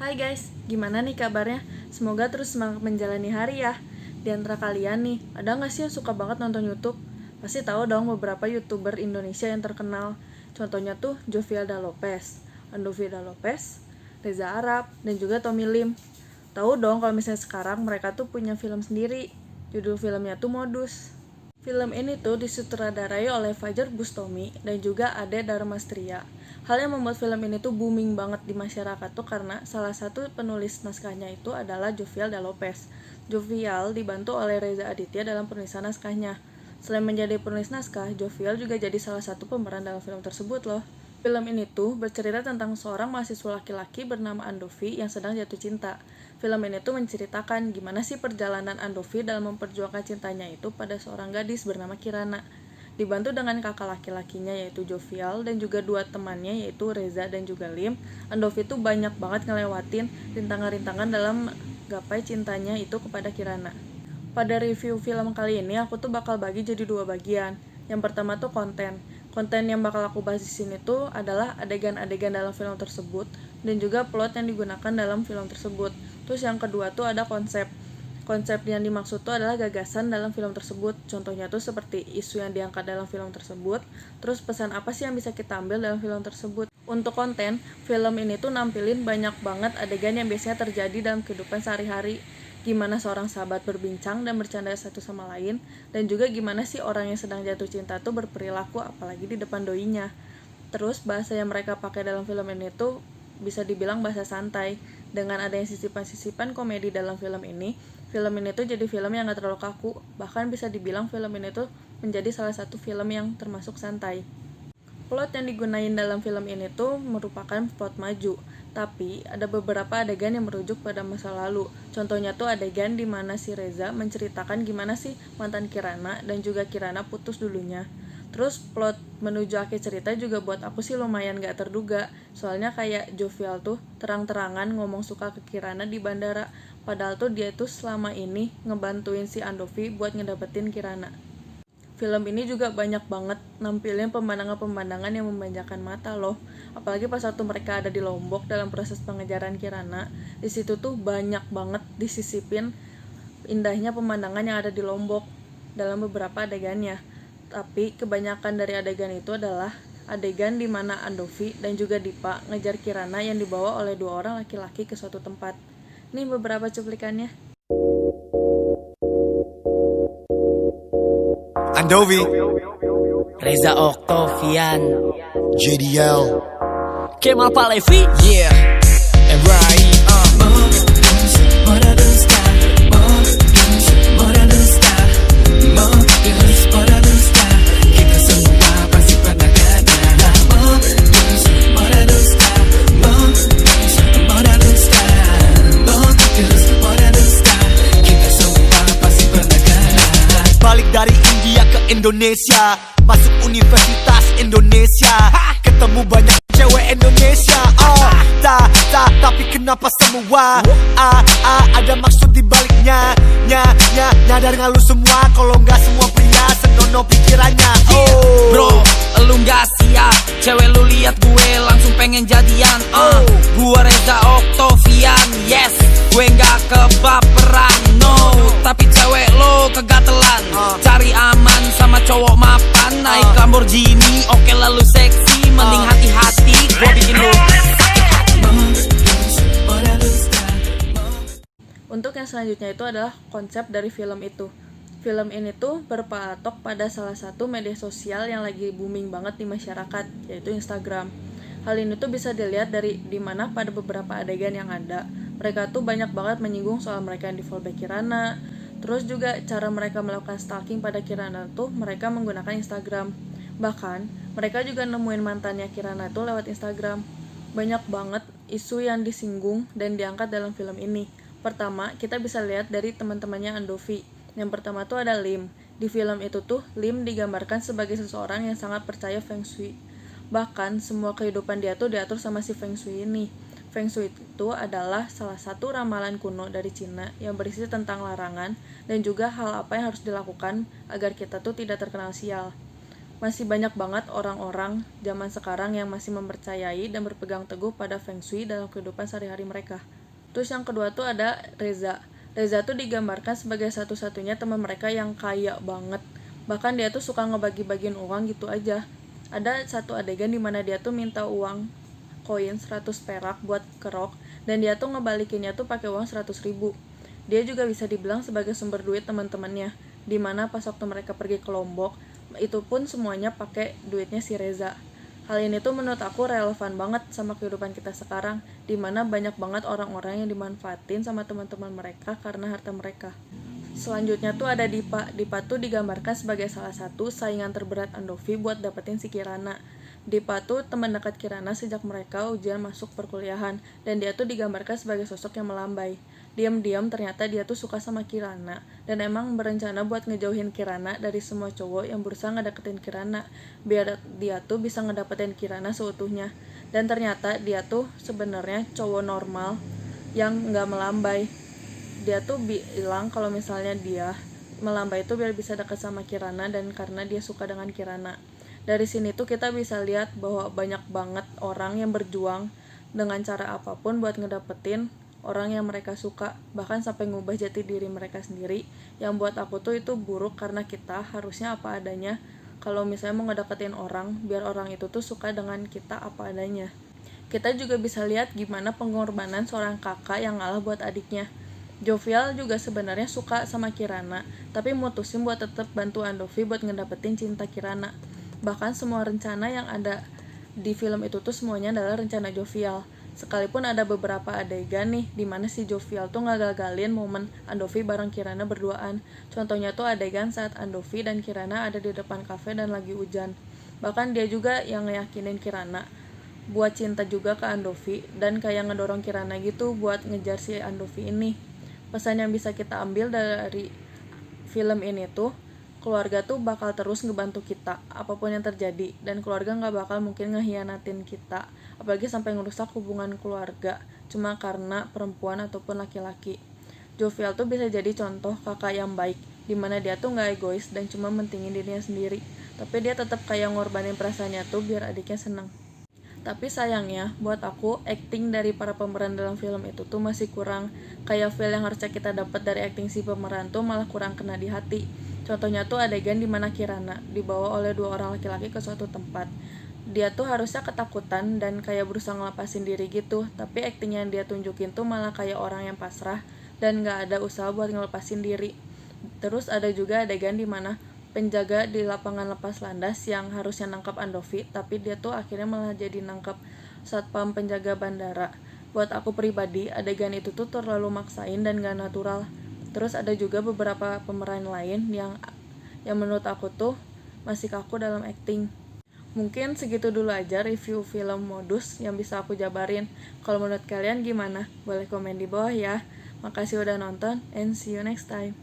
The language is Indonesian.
Hai guys, gimana nih kabarnya? Semoga terus semangat menjalani hari ya. Di antara kalian nih, ada nggak sih yang suka banget nonton YouTube? Pasti tahu dong beberapa YouTuber Indonesia yang terkenal. Contohnya tuh Jovialda Lopez, Andovida Lopez, Reza Arab, dan juga Tommy Lim. Tahu dong kalau misalnya sekarang mereka tuh punya film sendiri. Judul filmnya tuh Modus. Film ini tuh disutradarai oleh Fajar Bustami dan juga Ade Dharmastria. Hal yang membuat film ini tuh booming banget di masyarakat tuh karena salah satu penulis naskahnya itu adalah Jovialda Lopez. Jovial dibantu oleh Reza Aditya dalam penulisan naskahnya. Selain menjadi penulis naskah, Jovial juga jadi salah satu pemeran dalam film tersebut loh. Film ini tuh bercerita tentang seorang mahasiswa laki-laki bernama Andovi yang sedang jatuh cinta. Film ini tuh menceritakan gimana sih perjalanan Andovi dalam memperjuangkan cintanya itu pada seorang gadis bernama Kirana. Dibantu dengan kakak laki-lakinya yaitu Jovial dan juga dua temannya yaitu Reza dan juga Lim, Andovi tuh banyak banget ngelewatin rintangan-rintangan dalam gapai cintanya itu kepada Kirana. Pada review film kali ini aku tuh bakal bagi jadi dua bagian. Yang pertama tuh konten. Konten yang bakal aku bahas di sini tuh adalah adegan-adegan dalam film tersebut dan juga plot yang digunakan dalam film tersebut. Terus yang kedua tuh ada konsep. Konsep yang dimaksud tuh adalah gagasan dalam film tersebut. Contohnya tuh seperti isu yang diangkat dalam film tersebut. Terus pesan apa sih yang bisa kita ambil dalam film tersebut. Untuk konten, film ini tuh nampilin banyak banget adegan yang biasanya terjadi dalam kehidupan sehari-hari. Gimana seorang sahabat berbincang dan bercanda satu sama lain, dan juga gimana sih orang yang sedang jatuh cinta tuh berperilaku apalagi di depan doinya. Terus bahasa yang mereka pakai dalam film ini tuh bisa dibilang bahasa santai. Dengan adanya sisipan-sisipan komedi dalam film ini tuh jadi film yang gak terlalu kaku. Bahkan bisa dibilang film ini tuh menjadi salah satu film yang termasuk santai. Plot yang digunain dalam film ini tuh merupakan plot maju, tapi ada beberapa adegan yang merujuk pada masa lalu. Contohnya tuh adegan di mana si Reza menceritakan gimana sih mantan Kirana dan juga Kirana putus dulunya. Terus plot menuju akhir cerita juga buat aku sih lumayan gak terduga. Soalnya kayak Jovial tuh terang-terangan ngomong suka ke Kirana di bandara, padahal tuh dia tuh selama ini ngebantuin si Andovi buat ngedapetin Kirana. Film ini juga banyak banget nampilin pemandangan-pemandangan yang memanjakan mata loh. Apalagi pas waktu mereka ada di Lombok dalam proses pengejaran Kirana. Di situ tuh banyak banget disisipin indahnya pemandangan yang ada di Lombok dalam beberapa adegannya. Tapi kebanyakan dari adegan itu adalah adegan di mana Andovi dan juga Dipa ngejar Kirana yang dibawa oleh dua orang laki-laki ke suatu tempat. Nih beberapa cuplikannya. Andovi, Reza Octavian, JDL, Kemal Palevi, yeah, and right. Kita semua pasti pernah kena modus, kita semua pasti pernah kena. Balik dari India ke Indonesia, masuk Universitas Indonesia, ketemu banyak cewek Indonesia. Tapi kenapa semua ada maksud di baliknya? Nyadar nggak lu semua kalau nggak semua pria senonoh pikirannya. Bro, lu gak siap, cewek lu lihat gue langsung pengen jadian. Gue Reza Octavian, yes, gue gak kebaperan, no. Tapi cewek lo kegatelan, cari aman sama cowok mapan. Naik Lamborghini, oke lalu seksi, mending hati-hati, gue bikin lu. Untuk yang selanjutnya itu adalah konsep dari film itu. Film ini tuh berpatok pada salah satu media sosial yang lagi booming banget di masyarakat, yaitu Instagram. Hal ini tuh bisa dilihat dari dimana pada beberapa adegan yang ada, mereka tuh banyak banget menyinggung soal mereka yang di fallback Kirana. Terus juga cara mereka melakukan stalking pada Kirana tuh mereka menggunakan Instagram. Bahkan mereka juga nemuin mantannya Kirana tuh lewat Instagram. Banyak banget isu yang disinggung dan diangkat dalam film ini. Pertama, kita bisa lihat dari teman-temannya Andovi. Yang pertama tuh ada Lim. Di film itu tuh Lim digambarkan sebagai seseorang yang sangat percaya Feng Shui. Bahkan semua kehidupan dia tuh diatur sama si Feng Shui ini. Feng Shui itu adalah salah satu ramalan kuno dari Cina yang berisi tentang larangan dan juga hal apa yang harus dilakukan agar kita tuh tidak terkenal sial. Masih banyak banget orang-orang zaman sekarang yang masih mempercayai dan berpegang teguh pada Feng Shui dalam kehidupan sehari-hari mereka. Terus yang kedua tuh ada Reza. Reza tuh digambarkan sebagai satu-satunya teman mereka yang kaya banget. Bahkan dia tuh suka ngebagi-bagiin uang gitu aja. Ada satu adegan dimana dia tuh minta uang koin 100 perak buat kerok, dan dia tuh ngebalikinnya tuh pakai uang 100.000. Dia juga bisa dibilang sebagai sumber duit teman-temannya, dimana pas waktu mereka pergi ke Lombok, itu pun semuanya pakai duitnya si Reza. Hal ini tuh menurut aku relevan banget sama kehidupan kita sekarang, dimana banyak banget orang-orang yang dimanfaatin sama teman-teman mereka karena harta mereka. Selanjutnya tuh ada Dipa. Dipa tuh digambarkan sebagai salah satu saingan terberat Andovi buat dapetin si Kirana. Dipa tuh teman dekat Kirana sejak mereka ujian masuk perkuliahan, dan dia tuh digambarkan sebagai sosok yang melambai. Diam-diam ternyata dia tuh suka sama Kirana, dan emang berencana buat ngejauhin Kirana dari semua cowok yang berusaha ngedeketin Kirana, biar dia tuh bisa ngedapetin Kirana seutuhnya. Dan ternyata dia tuh sebenarnya cowok normal yang nggak melambai. Dia tuh bilang kalau misalnya dia melambai itu biar bisa dekat sama Kirana, dan karena dia suka dengan Kirana. Dari sini tuh kita bisa lihat bahwa banyak banget orang yang berjuang dengan cara apapun buat ngedapetin orang yang mereka suka, bahkan sampai ngubah jati diri mereka sendiri. Yang buat aku tuh itu buruk, karena kita harusnya apa adanya kalau misalnya mau ngedapetin orang, biar orang itu tuh suka dengan kita apa adanya. Kita juga bisa lihat gimana pengorbanan seorang kakak yang ngalah buat adiknya. Jovial juga sebenarnya suka sama Kirana, tapi mutusin buat tetap bantu Andovi buat ngedapetin cinta Kirana. Bahkan semua rencana yang ada di film itu tuh semuanya adalah rencana Jovial. Sekalipun ada beberapa adegan nih dimana si Jovial tuh ngagagalin momen Andovi bareng Kirana berduaan. Contohnya tuh adegan saat Andovi dan Kirana ada di depan kafe dan lagi hujan. Bahkan dia juga yang ngeyakinin Kirana buat cinta juga ke Andovi, dan kayak ngedorong Kirana gitu buat ngejar si Andovi ini. Pesan yang bisa kita ambil dari film ini tuh, keluarga tuh bakal terus ngebantu kita apapun yang terjadi, dan keluarga gak bakal mungkin ngehianatin kita, apalagi sampai ngerusak hubungan keluarga cuma karena perempuan ataupun laki-laki. Jovial tuh bisa jadi contoh kakak yang baik, dimana dia tuh gak egois dan cuma mentingin dirinya sendiri, tapi dia tetap kayak ngorbanin perasaannya tuh biar adiknya senang. Tapi sayangnya buat aku, acting dari para pemeran dalam film itu tuh masih kurang. Kayak feel yang harusnya kita dapat dari acting si pemeran tuh malah kurang kena di hati. Contohnya tuh adegan dimana Kirana dibawa oleh 2 orang laki-laki ke suatu tempat. Dia tuh harusnya ketakutan dan kayak berusaha ngelepasin diri gitu, tapi acting yang dia tunjukin tuh malah kayak orang yang pasrah dan gak ada usaha buat ngelepasin diri. Terus ada juga adegan dimana penjaga di lapangan lepas landas yang harusnya nangkap Andovi, tapi dia tuh akhirnya malah jadi nangkap satpam penjaga bandara. Buat aku pribadi, adegan itu tuh terlalu maksain dan gak natural. Terus ada juga beberapa pemeran lain yang menurut aku tuh masih kaku dalam acting. Mungkin segitu dulu aja review film Modus yang bisa aku jabarin. Kalau menurut kalian gimana? Boleh komen di bawah ya. Makasih udah nonton, and see you next time.